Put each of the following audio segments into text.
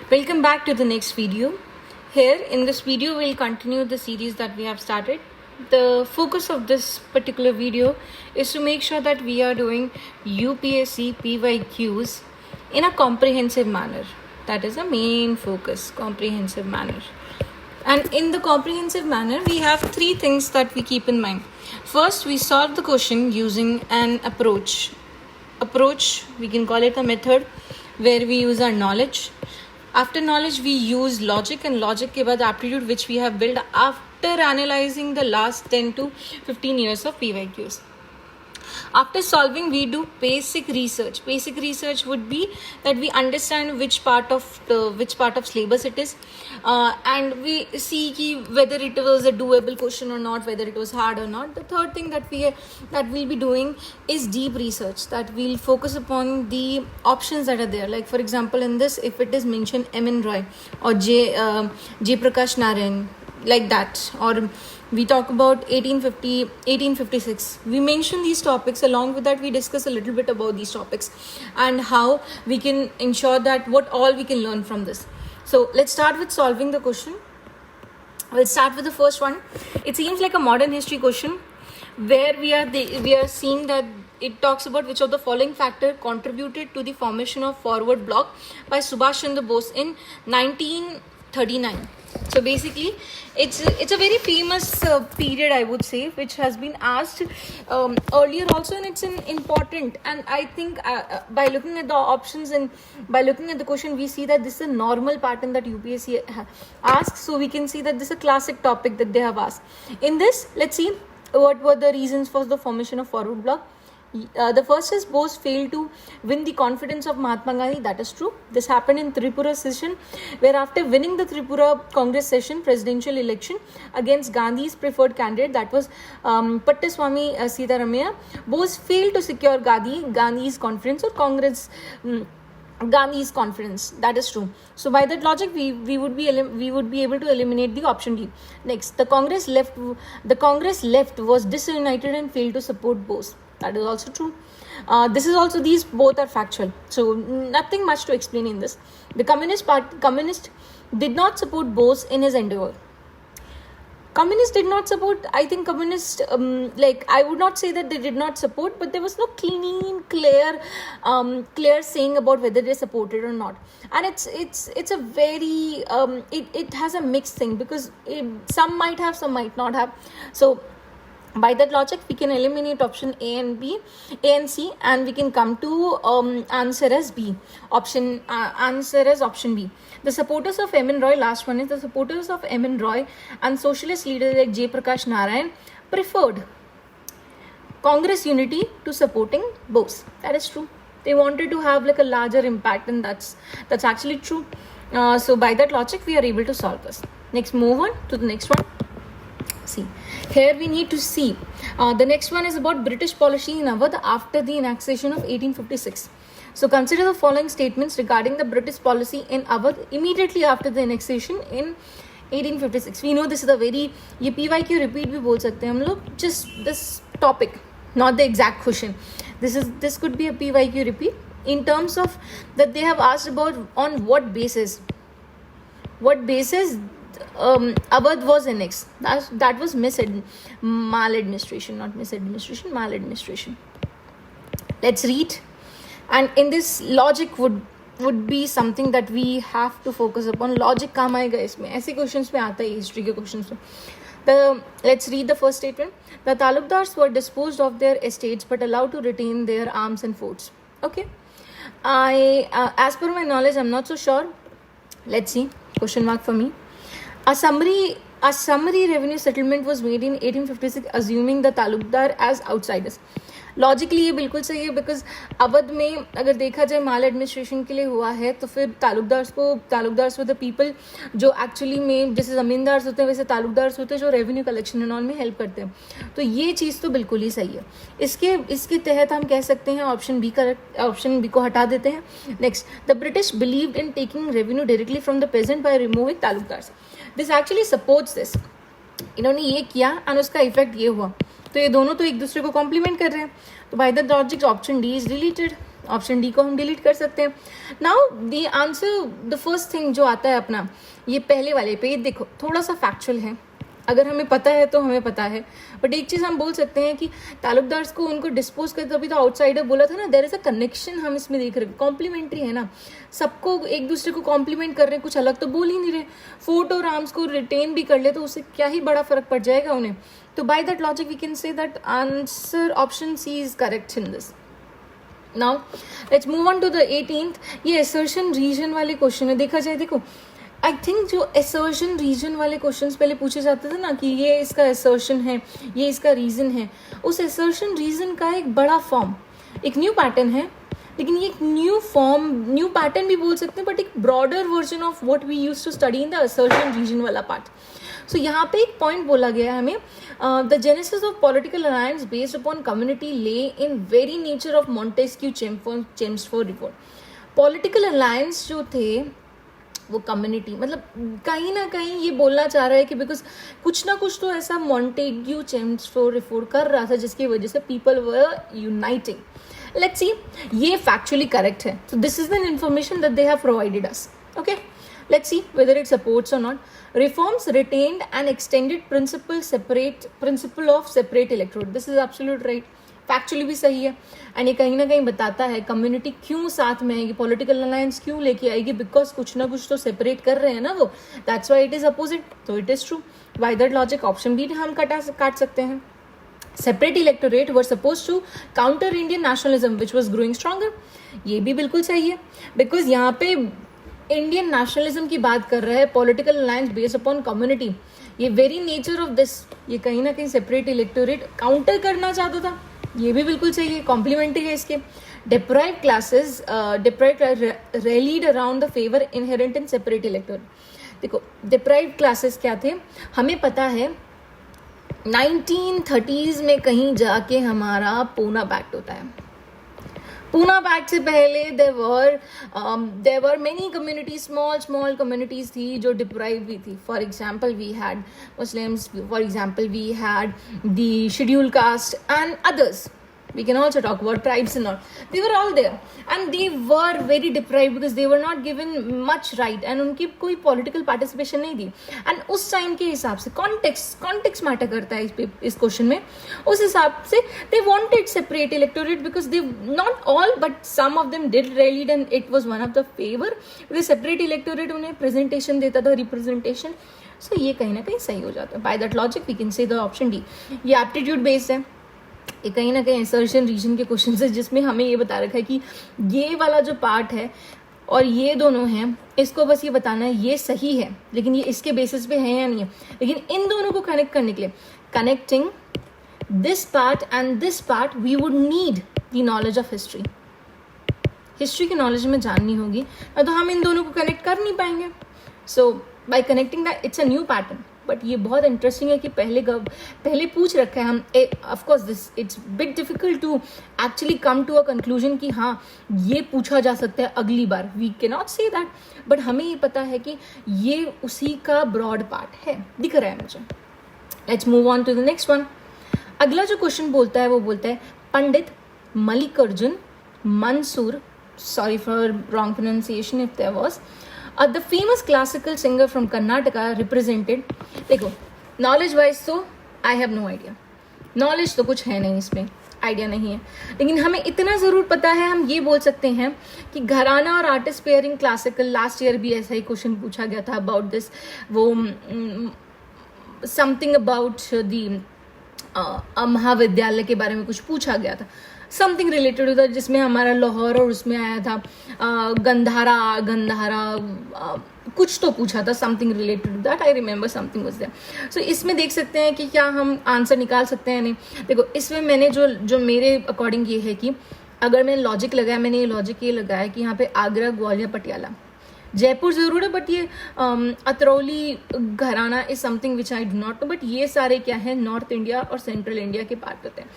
Welcome back to the next video. Here in this video we'll continue the series that we have started. The focus of this particular video is to make sure that we are doing UPSC PYQs in a comprehensive manner. That is the main focus, comprehensive manner. And in the comprehensive manner, we have three things that we keep in mind. First, we solve the question using an approach. We can call it a method where we use our knowledge. After knowledge, we use logic, and logic ke baad aptitude, which we have built after analyzing the last 10 to 15 years of PYQs. After solving, we do basic research. Basic research would be that we understand which part of syllabus it is, and we see whether it was a doable question or not, whether it was hard or not. The third thing that we'll be doing is deep research, that we'll focus upon the options that are there. Like for example, in this, if it is mentioned M.N. Roy or J. Prakash Narayan, like that, or we talk about 1856. We mention these topics. Along with that, we discuss a little bit about these topics and how we can ensure that what all we can learn from this. So let's start with solving the question. We'll start with the first one. It seems like a modern history question where we are seeing that it talks about which of the following factor contributed to the formation of forward bloc by Subhash Chandra Bose in 1939. So basically, it's a very famous period, I would say, which has been asked earlier also, and it's important. And I think by looking at the options and by looking at the question, we see that this is a normal pattern that UPSC asks. So we can see that this is a classic topic that they have asked. In this, let's see what were the reasons for the formation of forward bloc. The first is Bose failed to win the confidence of Mahatma Gandhi. That is true. This happened in Tripura session, where after winning the Tripura Congress session presidential election against Gandhi's preferred candidate, that was Pattaswamy Sitaramayya, Bose failed to secure Gandhi's confidence or Congress. Gandhi's confidence. That is true. So by that logic, we would be able to eliminate the option D. Next, the Congress left was disunited and failed to support Bose. That is also true. These both are factual. So nothing much to explain in this. The Communist did not support Bose in his endeavor. Communists did not support. I think communists, I would not say that they did not support, but there was no clear saying about whether they supported or not. And it's a very it has a mixed thing, because some might have, some might not have. So by that logic, we can eliminate option A and C, and we can come to answer as B. Answer as option B. The supporters of M.N. Roy, last one is the supporters of M.N. Roy and socialist leaders like J. Prakash Narayan preferred Congress unity to supporting Bose. That is true. They wanted to have like a larger impact, and that's actually true. So by that logic, we are able to solve this. Next, move on to the next one. See, here we need to see. The next one is about British policy in Awadh after the annexation of 1856. So consider the following statements regarding the British policy in Awadh immediately after the annexation in 1856. We know this is a very, ये PYQ repeat भी बोल सकते हैं हम लोग, just this topic, not the exact question. This could be a PYQ repeat in terms of that they have asked about on what basis Awadh was annexed. That was maladministration, not misadministration, maladministration. Let's read. And in this, logic would be something that we have to focus upon. Logic काम आएगा इसमें. ऐसे questions में आता है history के questions में. Let's read the first statement. The talukdars were disposed of their estates but allowed to retain their arms and forts. Okay. As per my knowledge, I'm not so sure. Let's see. Question mark for me. A summary revenue settlement was made in 1856, assuming the talukdar as outsiders. Logically ये बिल्कुल सही है, because Awadh में अगर देखा जाए माल administration के लिए हुआ है, तो फिर तालुकदार्स द पीपल जो एक्चुअली में जैसे ज़मींदार्स होते हैं वैसे तालुकदार्स होते हैं जो रेवेन्यू कलेक्शन एंड ऑल में हेल्प करते हैं. तो ये चीज़ तो बिल्कुल ही सही है. इसके तहत हम कह सकते हैं ऑप्शन बी को हटा देते हैं. Next, the British believed in taking revenue directly from the peasant by removing taluqdars. This actually supports this. इन्होंने ये किया एंड उसका इफेक्ट ये हुआ. तो ये दोनों तो एक दूसरे को कॉम्प्लीमेंट कर रहे हैं. तो by the logic option D is deleted. Option D को हम डिलीट कर सकते हैं. Now the answer, the first thing जो आता है अपना ये पहले वाले पे, ये देखो थोड़ा सा फैक्चुअल है. अगर हमें पता है तो हमें पता है, बट एक चीज़ हम बोल सकते हैं कि तालुकदार्स को उनको डिस्पोज करते, अभी तो आउटसाइडर बोला था ना, देयर इज अ कनेक्शन हम इसमें देख रहे हैं. कॉम्प्लीमेंट्री है ना, सबको एक दूसरे को कॉम्प्लीमेंट कर रहे हैं, कुछ अलग तो बोल ही नहीं रहे. फोर्ट और आर्म्स को रिटेन भी कर ले तो उससे क्या ही बड़ा फर्क पड़ जाएगा उन्हें. तो by that logic we can say that answer option C is correct in this. Now let's move on to the 18th. ये असर्शन रीजन वाले क्वेश्चन है. देखा जाए, देखो आई थिंक जो असर्शन रीजन वाले क्वेश्चंस पहले पूछे जाते थे ना कि ये इसका असर्शन है, ये इसका रीजन है, उस असर्शन रीजन का एक बड़ा फॉर्म, एक न्यू पैटर्न है. लेकिन ये एक न्यू फॉर्म, न्यू पैटर्न भी बोल सकते हैं, बट एक broader version of what we used to study in the assertion reason वाला पार्ट. सो यहाँ पे एक पॉइंट बोला गया है हमें, the genesis of political alliance based upon community lay in very nature of Montesquieu Chelmsford report. Political alliance जो थे वो कम्युनिटी, मतलब कहीं ना कहीं ये बोलना चाह रहा है कि बिकॉज कुछ ना कुछ तो ऐसा मॉन्टेग्यू चेम्सफोर्ड रिपोर्ट कर रहा था जिसकी वजह से people were uniting. Let's see, ये फैक्चुअली करेक्ट है. So this is the information that they have provided us. Okay, let's see whether it supports or not. Reforms retained and extended principle of separate electorate. This is absolute right. Factually भी सही है. And ये कहीं ना कहीं बताता है community क्यों साथ में आएगी, पॉलिटिकल अलायंस क्यों लेके आएगी, बिकॉज कुछ ना कुछ तो सेपरेट कर रहे हैं ना वो. That's why it is opposite. तो it is true. By that logic option B हम काट सकते हैं. Separate electorate were suppose to counter Indian nationalism which was growing stronger. ये भी बिल्कुल सही है, बिकॉज यहाँ पे इंडियन नेशनलिज्म की बात कर रहा है, political alliance based upon community. ये वेरी नेचर ऑफ दिस, ये कहीं ना कहीं सेपरेट इलेक्टोरेट काउंटर करना चाहता था. ये भी बिल्कुल सही है, कॉम्प्लीमेंट्री है इसके. Deprived classes rallied around the favour inherent in separate electorate. देखो डिप्राइव्ड क्लासेस क्या थे, हमें पता है 1930s में कहीं जाके हमारा पूना पैक्ट होता है. पूना पैक्ट से पहले there were many communities, small communities थी जो deprived भी थी. For example, we had Muslims, for example, we had the scheduled caste and others. We can also talk about tribes and all. They were all there and they were very deprived because they were not given much right and उनकी कोई political participation नहीं थी. And उस time के हिसाब से context matter करता है इस question में. उस हिसाब से they wanted separate electorate because they, not all but some of them did rallied and it was one of the favor because separate electorate उन्हें presentation देता था, representation. So ये कहीं ना कहीं सही हो जाता है. By that logic we can say the option D. ये aptitude based है. ये कहीं ना कहीं असर्शन रीजन के क्वेश्चन है जिसमें हमें ये बता रखा है कि ये वाला जो पार्ट है और ये दोनों हैं, इसको बस ये बताना है ये सही है, लेकिन ये इसके बेसिस पे है या नहीं है. लेकिन इन दोनों को कनेक्ट करने के लिए, connecting this part and this part, we would need the knowledge of history. History की नॉलेज में जाननी होगी, तो हम इन दोनों को कनेक्ट कर नहीं पाएंगे. So by connecting that it's a new pattern. But ये बहुत इंटरेस्टिंग है कि पहले पूछ रखा है हम. Of course this it's big difficult to actually come to a conclusion कि हाँ ये पूछा जा सकता है अगली बार. We can not say that, but हमें ये पता है कि ये उसी का ब्रॉड पार्ट है, दिख रहा है मुझे. Let's move on to the next one. अगला जो क्वेश्चन बोलता है वो बोलता है Pandit Mallikarjun Mansur, sorry for wrong pronunciation if there was, the famous classical singer from Karnataka represented. देखो नॉलेज वाइज तो I have no idea, knowledge तो कुछ है नहीं, इसमें आइडिया नहीं है. लेकिन हमें इतना ज़रूर पता है, हम ये बोल सकते हैं कि घराना और artist pairing classical, last year भी ऐसा ही क्वेश्चन पूछा गया था अबाउट दिस. वो समथिंग अबाउट दी महाविद्यालय के बारे में कुछ पूछा गया था, समथिंग रिलेटेड होता जिसमें हमारा लाहौर और उसमें आया था गंधारा कुछ तो पूछा था, something related to that. I remember something was there. So इसमें देख सकते हैं कि क्या हम आंसर निकाल सकते हैं नहीं. देखो इसमें मैंने जो मेरे अकॉर्डिंग ये है कि अगर मैंने लॉजिक लगाया, मैंने ये लॉजिक ये लगाया कि यहाँ पे आगरा, ग्वालियर, पटियाला, जयपुर ज़रूर है, बट ये अतरौली, घराना is something which I do not know. But ये सारे क्या है, नॉर्थ इंडिया और सेंट्रल इंडिया के पार्ट होते हैं,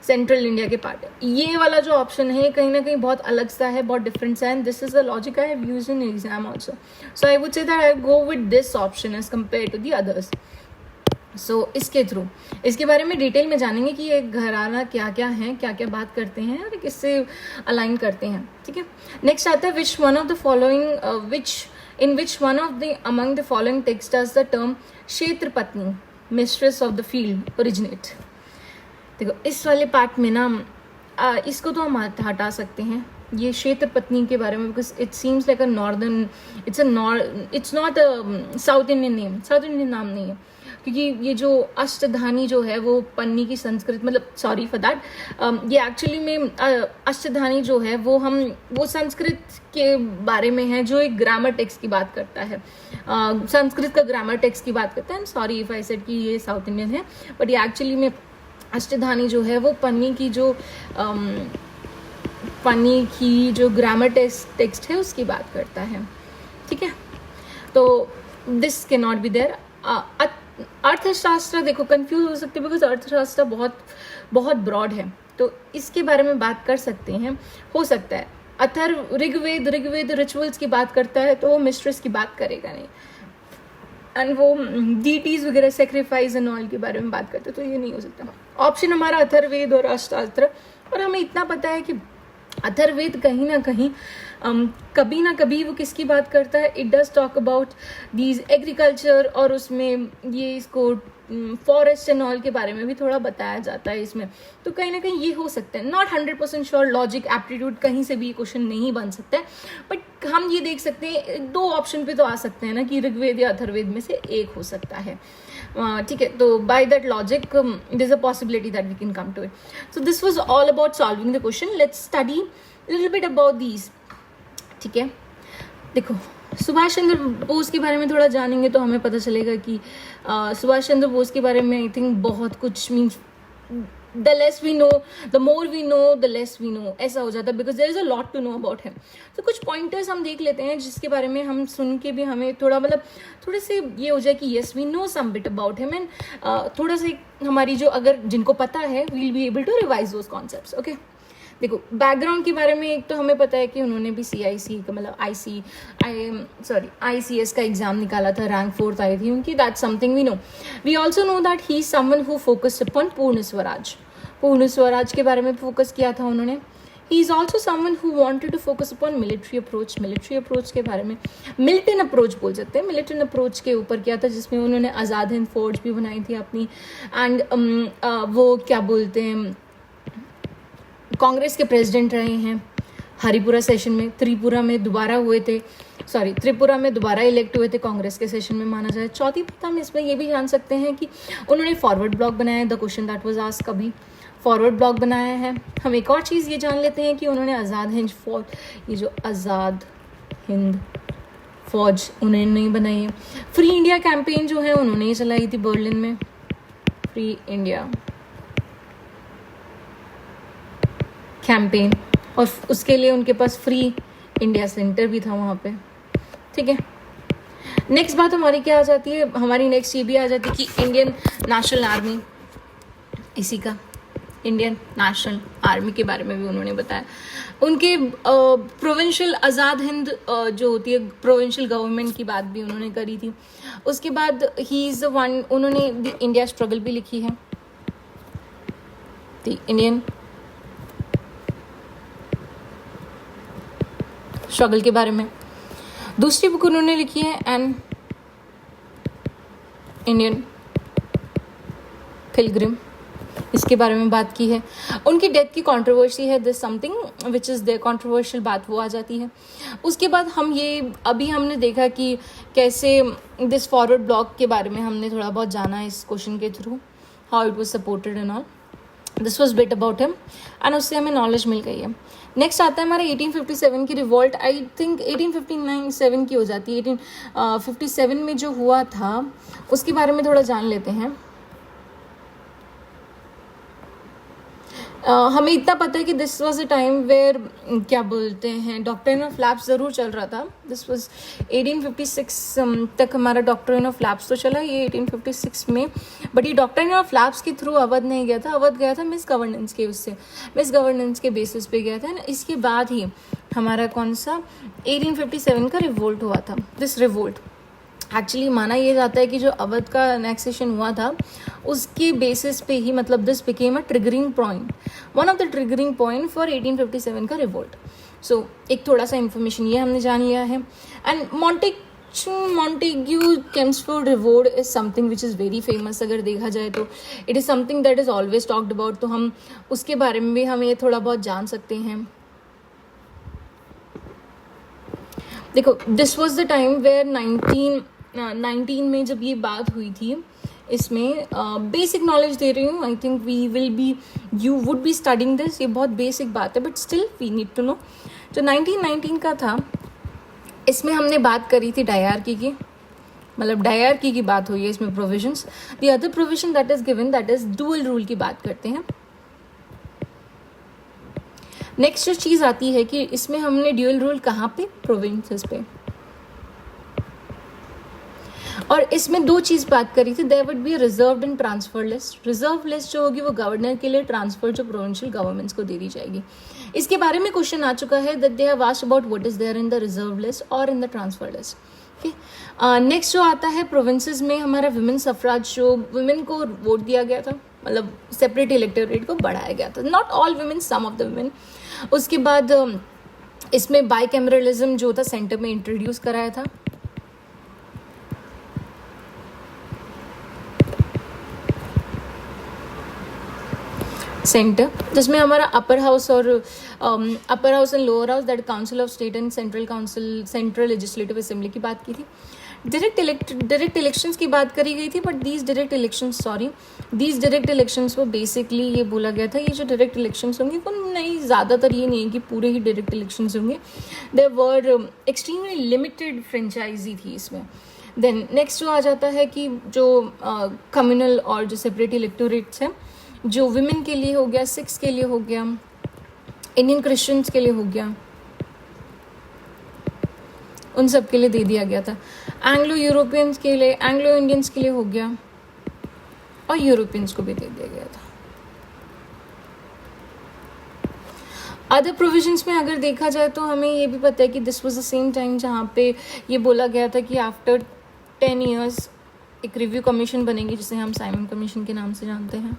सेंट्रल इंडिया के पार्ट है. ये वाला जो ऑप्शन है कहीं ना कहीं बहुत अलग सा है, बहुत डिफरेंट सा है. And this is the logic I have used in exam also. So I would say that I go with this option as compare to the others. इसके थ्रू इसके बारे में डिटेल में जानेंगे कि ये घराना क्या क्या है, क्या क्या बात करते हैं और किससे अलाइन करते हैं, ठीक है। नेक्स्ट आता है which one of the following which one of the among the following text does the term क्षेत्र पत्नी mistress of the field originate. देखो इस वाले पार्ट में ना इसको तो हम हटा सकते हैं, ये क्षेत्र पत्नी के बारे में, because it seems like a northern, it's not a south Indian name, south Indian नाम नहीं है, क्योंकि ये जो अष्टधानी जो है वो पन्नी की संस्कृत, मतलब सॉरी फॉर दैट, ये एक्चुअली में अष्टधानी जो है वो संस्कृत के बारे में है, जो एक ग्रामर टेक्स्ट की बात करता है, संस्कृत का ग्रामर टेक्स्ट की बात करता है। सॉरी इफ आई सेड कि ये साउथ इंडियन है, बट ये एक्चुअली में अष्टधानी जो है वो पन्नी की जो ग्रामर टेक्स्ट है उसकी बात करता है, ठीक है। तो this can not be there. अर्थशास्त्र देखो कंफ्यूज हो सकते हैं, बिकॉज अर्थशास्त्र बहुत ब्रॉड है, तो इसके बारे में बात कर सकते हैं, हो सकता है। अथर्व ऋग्वेद रिचुअल्स की बात करता है तो वो मिस्ट्रेस की बात करेगा नहीं, एंड वो डीटीज वगैरह सेक्रीफाइस एंड ऑल के बारे में बात करते हैं, तो ये नहीं हो सकता। ऑप्शन हमारा अथर्ववेद और अर्थशास्त्र। और हमें इतना पता है कि अथर्ववेद कहीं ना कहीं कभी ना कभी वो किसकी बात करता है, it does talk about these agriculture, और उसमें ये इसको फॉरेस्ट एंड ऑल के बारे में भी थोड़ा बताया जाता है इसमें, तो कहीं ना कहीं ये हो सकता है। नॉट 100% श्योर, लॉजिक एप्टीट्यूड कहीं से भी ये क्वेश्चन नहीं बन सकता है, बट हम ये देख सकते हैं दो ऑप्शन पे तो आ सकते हैं ना कि ऋग्वेद या अथर्ववेद में से एक हो सकता है, ठीक है। तो by that logic there is a possibility that we can come to it. So this was all about solving the question. Let's study little bit about these, ठीक है। देखो सुभाष चंद्र बोस के बारे में थोड़ा जानेंगे तो हमें पता चलेगा कि सुभाष चंद्र बोस के बारे में आई थिंक बहुत कुछ, means the less we know the more we know the less we know, ऐसा हो जाता है, because there is a lot to know about him. तो कुछ पॉइंटर्स हम देख लेते हैं जिसके बारे में हम सुन के भी हमें थोड़ा मतलब थोड़े से ये हो जाए कि yes we know some bit about him, and थोड़ा सा हमारी जो अगर जिनको पता है we will be able to revise those concepts, okay. देखो बैकग्राउंड के बारे में एक तो हमें पता है कि उन्होंने भी CIC का मतलब ICS का एग्जाम निकाला था, रैंक 4th आई थी उनकी, that's something we know. We also know that he is someone who focused upon Purna Swaraj के बारे में फोकस किया था उन्होंने। He is also someone who wanted to focus upon military approach के बारे में, मिलिटेंट अप्रोच बोल सकते हैं, मिलिटेंट अप्रोच के ऊपर किया था, जिसमें उन्होंने आज़ाद हिंद फौज भी बनाई थी अपनी, एंड वो क्या बोलते हैं कांग्रेस के प्रेसिडेंट रहे हैं हरिपुरा सेशन में, त्रिपुरा में दोबारा इलेक्ट हुए थे कांग्रेस के सेशन में माना जाए। चौथी बात हम इसमें ये भी जान सकते हैं कि उन्होंने फॉरवर्ड ब्लॉक बनाया, the question that was asked, कभी फॉरवर्ड ब्लॉक बनाया है। हम एक और चीज़ ये जान लेते हैं कि उन्होंने आज़ाद हिंद फौज, ये जो आज़ाद हिंद फौज उन्होंने नहीं बनाई है। फ्री इंडिया कैंपेन जो है उन्होंने ही चलाई थी बर्लिन में, फ्री इंडिया कैंपेन, और उसके लिए उनके पास फ्री इंडिया सेंटर भी था वहाँ पे, ठीक है। नेक्स्ट बात हमारी क्या आ जाती है, हमारी नेक्स्ट ये भी आ जाती है कि इंडियन नेशनल आर्मी, इसी का इंडियन नेशनल आर्मी के बारे में भी उन्होंने बताया। उनके प्रोविंशियल आज़ाद हिंद जो होती है प्रोविंशियल गवर्नमेंट की बात भी उन्होंने करी थी। उसके बाद ही इज़ द वन, उन्होंने द इंडिया स्ट्रगल भी लिखी है, द इंडियन स्ट्रगल के बारे में। दूसरी बुक उन्होंने लिखी है एन इंडियन पिलग्रिम, इसके बारे में बात की है। उनकी डेथ की कंट्रोवर्सी है, this something which is there controversial बात वो आ जाती है। उसके बाद हम ये अभी हमने देखा कि कैसे दिस फॉरवर्ड ब्लॉक के बारे में हमने थोड़ा बहुत जाना इस क्वेश्चन के through, how it was supported and all, this was bit about him, and उससे हमें नॉलेज मिल गई है। नेक्स्ट आता है हमारे 1857 की रिवॉल्ट, आई थिंक 1859 की हो जाती है। 1857 में जो हुआ था उसके बारे में थोड़ा जान लेते हैं। हमें इतना पता है कि this was a time where क्या बोलते हैं डॉक्ट्रिन ऑफ लैप्स ज़रूर चल रहा था। दिस वाज 1856 तक हमारा डॉक्ट्रिन ऑफ लैप्स तो चला, ये 1856 में, बट ये डॉक्ट्रिन ऑफ लैप्स के थ्रू अवध नहीं गया था, अवध गया था मिस गवर्नेंस के, उससे मिस गवर्नेंस के बेसिस पे गया था ना। इसके बाद ही हमारा कौन सा 1857 का रिवोल्ट हुआ था। दिस रिवोल्ट एक्चुअली माना ये जाता है कि जो अवध का एनेक्सेशन हुआ था उसके बेसिस पे ही, मतलब this became a triggering point, one of the triggering point for 1857 का रिवोल्ट. सो एक थोड़ा सा इन्फॉर्मेशन ये हमने जान लिया है. And Montague Chelmsford Revolt is something which is very famous. अगर देखा जाए तो it is something that is always talked about. तो हम उसके बारे में भी हम ये थोड़ा बहुत जान सकते हैं. देखो, this was the time where 1919 में जब ये बात हुई थी. इसमें बेसिक नॉलेज दे रही हूँ. I think you would be studying this. ये बहुत बेसिक बात है but still we need to know. जो 1919 का था, इसमें हमने बात करी थी डायरकी की, मतलब डायरकी की बात हुई है इसमें provisions. The other provision that is given, that is dual rule की बात करते हैं. नेक्स्ट जो चीज़ आती है कि इसमें हमने ड्यूअल रूल कहाँ पे, प्रोविंसेस पे. और इसमें दो चीज़ बात करी थी. There would be reserved and transfer list. Reserve list जो होगी वो गवर्नर के लिए, ट्रांसफर जो प्रोविंशियल गवर्नमेंट्स को दे दी जाएगी. इसके बारे में क्वेश्चन आ चुका है that they have asked about what is there in the reserve list और in the transfer list. Next जो आता है प्रोविंसेस में हमारा विमेन सफराज, जो वुमेन को वोट दिया गया था, मतलब सेपरेट इलेक्टोरेट को बढ़ाया गया था. Not all women, some of the women. उसके बाद इसमें बाइकैमरलिज्म जो था सेंटर में इंट्रोड्यूस कराया था. सेंटर जिसमें हमारा upper house and lower house, that council of state and central council, central legislative assembly की बात की थी. डायरेक्ट इलेक्शंस की बात करी गई थी. बट दीज डायरेक्ट इलेक्शंस वो बेसिकली ये बोला गया था, ये जो डायरेक्ट इलेक्शंस होंगे वो नहीं, ज़्यादातर ये नहीं है कि पूरे ही डायरेक्ट इलेक्शंस होंगे. There were extremely limited franchise थी इसमें. देन नेक्स्ट जो आ जाता है कि जो कम्युनल और जो सेपरेट इलेक्टोरेट्स हैं, जो विमेन के लिए हो गया, सिक्स के लिए हो गया, इंडियन क्रिश्चियंस के लिए हो गया, उन सब के लिए दे दिया गया था. एंग्लो यूरोपियंस के लिए, एंग्लो इंडियंस के लिए हो गया, और यूरोपियंस को भी दे दिया गया था. अदर प्रोविजंस में अगर देखा जाए तो हमें ये भी पता है कि this was the same time जहाँ पे ये बोला गया था कि आफ्टर 10 ईयर्स एक रिव्यू कमीशन बनेगी, जिसे हम साइमन कमीशन के नाम से जानते हैं.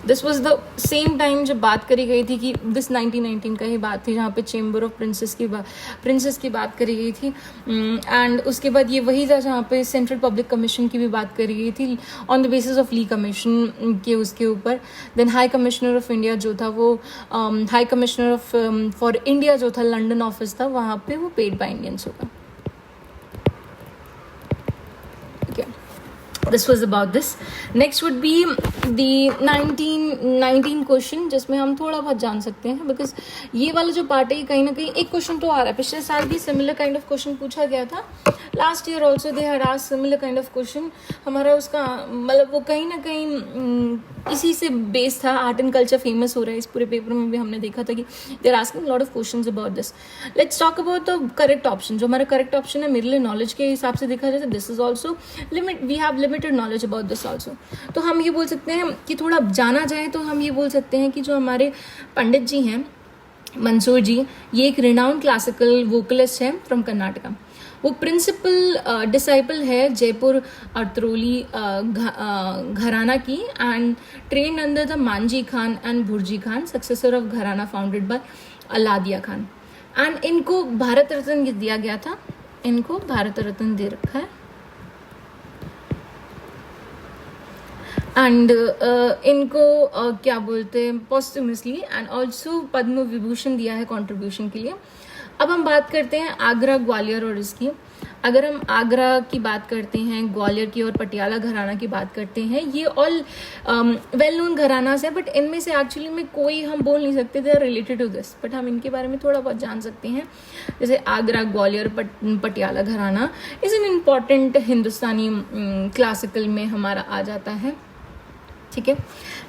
This was the same time जब बात करी गई थी कि दिस 1919 का ही बात थी, जहाँ पे चेम्बर ऑफ प्रिंसेस की बात करी गई थी. एंड उसके बाद ये वही था जहाँ पे सेंट्रल पब्लिक कमीशन की भी बात करी गई थी on the basis of Lee commission के उसके ऊपर. Then high commissioner of India जो था वो high commissioner of for India जो था, लंदन ऑफिस था, वहाँ पे वो पेड बाय इंडियंस होगा. This was about this. Next would be the 1919 question, जिसमें हम थोड़ा बहुत जान सकते हैं, बिकॉज ये वाला जो पार्ट है कहीं ना कहीं एक क्वेश्चन तो आ रहा है. पिछले साल भी सिमिलर काइंड ऑफ क्वेश्चन पूछा गया था. Last year also they had asked similar kind of question. हमारा उसका मतलब वो कहीं ना कहीं इसी से बेस था. आर्ट एंड कल्चर फेमस हो रहा है, इस पूरे पेपर में भी हमने देखा था कि they are asking lot of questions about this. Let's talk about the correct option. जो हमारा करेक्ट ऑप्शन है मेरे लिए नॉलेज के हिसाब से देखा जाए तो this is also we have limited knowledge about this also. तो हम ये बोल सकते हैं कि थोड़ा जाना जाए तो हम ये बोल सकते हैं कि जो हमारे पंडित जी हैं, मंसूर जी, ये एक रिनाउंड क्लासिकल वोकलिस्ट है फ्रॉम कर्नाटका. वो प्रिंसिपल डिसाइपल है जयपुर अर्थरोली घराना की, and train under the Manjhi Khan and bhurji Khan, successor of घराना founded by Alladiya Khan. And इनको भारत रत्न दिया गया था. इनको भारत रत्न दे रखा है. एंड इनको क्या बोलते हैं, posthumously, and also Padma Vibhushan दिया है कंट्रीब्यूशन के लिए. अब हम बात करते हैं आगरा, ग्वालियर और इसकी. अगर हम आगरा की बात करते हैं, ग्वालियर की और पटियाला घराना की बात करते हैं, ये ऑल वेल नोन घरानास है. बट इनमें से एक्चुअली में कोई हम बोल नहीं सकते they are related to this, but हम इनके बारे में थोड़ा बहुत जान सकते हैं. जैसे आगरा, ग्वालियर, पटियाला घराना is an important Hindustani classical में हमारा आ जाता है. ठीक है.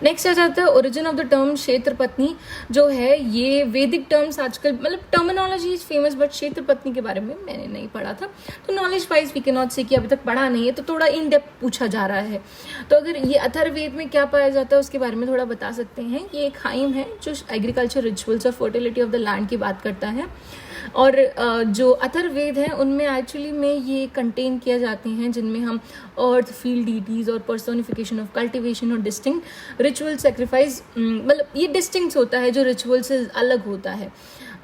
नेक्स्ट आ जाता है ओरिजिन ऑफ द टर्म क्षेत्र पत्नी. जो है ये वैदिक टर्म्स आजकल, मतलब टर्मिनोलॉजी इज फेमस, बट क्षेत्र पत्नी के बारे में मैंने नहीं पढ़ा था, तो knowledge wise we can not say कि अभी तक पढ़ा नहीं है, तो थोड़ा इन डेप्थ पूछा जा रहा है. तो अगर ये अथर्ववेद में क्या पाया जाता है उसके बारे में थोड़ा बता सकते हैं. ये एक हाइम है जो एग्रीकल्चर रिचुअल्स और फर्टिलिटी ऑफ द लैंड की बात करता है. और जो अथर्ववेद हैं उनमें एक्चुअली में ये कंटेन किया जाते हैं, जिनमें हम अर्थ, फील्ड डीटीज और पर्सोनिफिकेशन ऑफ कल्टिवेशन और डिस्टिंक्ट रिचुअल सेक्रीफाइस, मतलब ये डिस्टिंक्ट होता है जो रिचुअल से अलग होता है।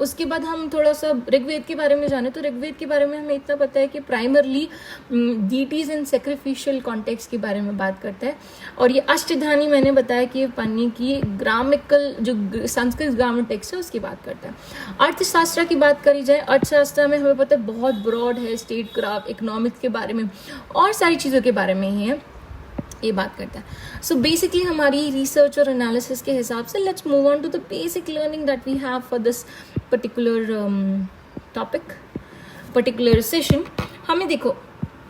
उसके बाद हम थोड़ा सा ऋग्वेद के बारे में जाने तो ऋग्वेद के बारे में हमें इतना पता है कि प्राइमरली डीटीज इन सेक्रीफिशियल कॉन्टेक्स्ट के बारे में बात करता है। और ये अष्टधानी मैंने बताया कि ये पानी की ग्रामिकल जो संस्कृत ग्रामर टेक्स्ट है उसकी बात करता है। अर्थशास्त्र की बात करी जाए, अर्थशास्त्र में हमें पता है बहुत ब्रॉड है, स्टेट क्राफ्ट, इकोनॉमिक्स के बारे में और सारी चीज़ों के बारे में ही है, ये बात करता है। सो बेसिकली हमारी रिसर्च और एनालिसिस के हिसाब से let's move on to the basic learning that we have for this particular topic, particular session. हमें देखो,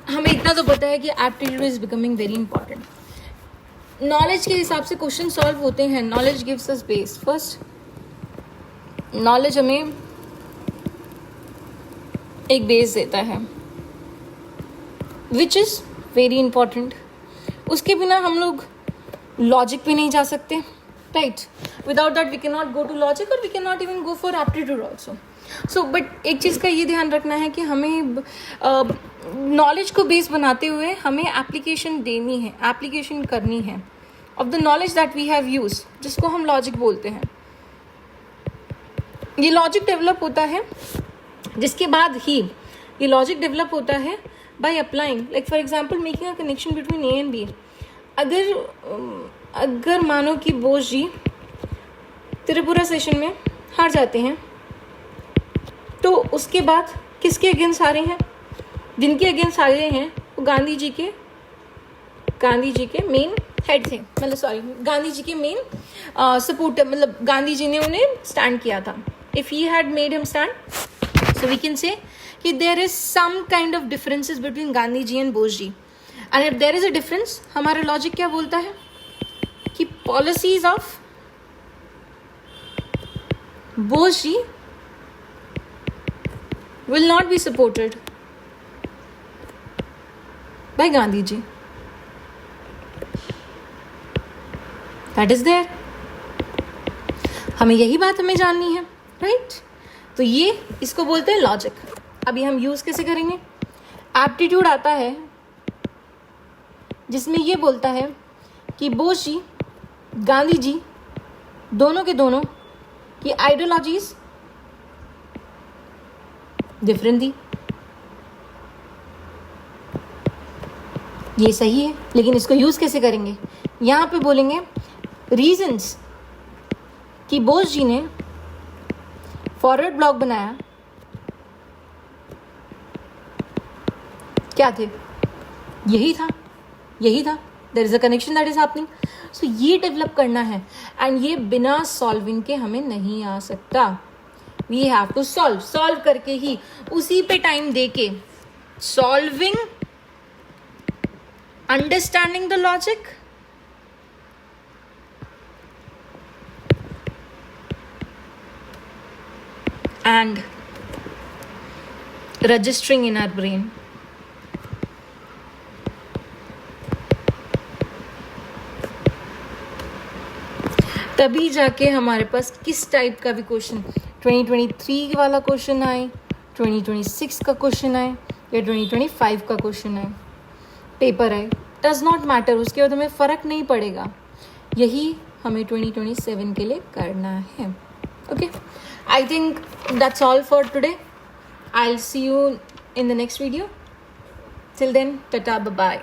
हमें इतना तो पता है कि aptitude is becoming very important. Knowledge के हिसाब से क्वेश्चन सॉल्व होते हैं। Knowledge gives us base. First, knowledge हमें एक बेस देता है विच इज वेरी इंपॉर्टेंट। उसके बिना हम लोग लॉजिक पे नहीं जा सकते, right? Without that we can not go to logic और we can not even go for aptitude also. So but एक चीज़ का ये ध्यान रखना है कि हमें नॉलेज को बेस बनाते हुए हमें एप्लीकेशन देनी है, एप्लीकेशन करनी है of the knowledge that we have use, जिसको हम लॉजिक बोलते हैं। ये लॉजिक डेवलप होता है, जिसके बाद ही ये लॉजिक डेवलप होता है by applying, like for example making a connection between A and B. अगर मानो कि बोस जी त्रिपुरा सेशन में हार जाते हैं, तो उसके बाद किसके अगेंस्ट हारे हैं? जिनके अगेंस्ट हारे हैं वो गांधी जी के मेन हेड थे, मतलब सॉरी, गांधी जी के मेन सपोर्टर, मतलब गांधी जी ने उन्हें स्टैंड किया था। If he had made him stand, so we can say कि there is some kind of differences between Gandhi ji and Bose ji. And if there is a difference, हमारा लॉजिक क्या बोलता है कि policies of Bose ji will not be supported by Gandhi ji. That is there. हमें यही बात हमें जाननी है, राइट? तो ये इसको बोलते हैं लॉजिक। अभी हम यूज कैसे करेंगे? एप्टीट्यूड आता है जिसमें ये बोलता है कि बोस जी, गांधी जी दोनों के दोनों की आइडियोलॉजीज डिफरेंट थी। ये सही है, लेकिन इसको यूज कैसे करेंगे? यहां पे बोलेंगे रीजंस कि बोस जी ने फॉरवर्ड ब्लॉक बनाया, क्या थे? यही था there is a connection that is happening. So ये डेवलप करना है, एंड ये बिना सॉल्विंग के हमें नहीं आ सकता। वी हैव टू सॉल्व करके ही, उसी पे टाइम देके, solving, understanding the logic, and registering in our brain. तभी जाके हमारे पास किस टाइप का भी क्वेश्चन, 2023 वाला क्वेश्चन आए, 2026 का क्वेश्चन आए या 2025 का क्वेश्चन आए, पेपर आए, डज नॉट मैटर, उसके बाद हमें फ़र्क नहीं पड़ेगा। यही हमें 2027 के लिए करना है। Okay, I think that's all for today. I will see you in the next video. Till then, tata, bye bye.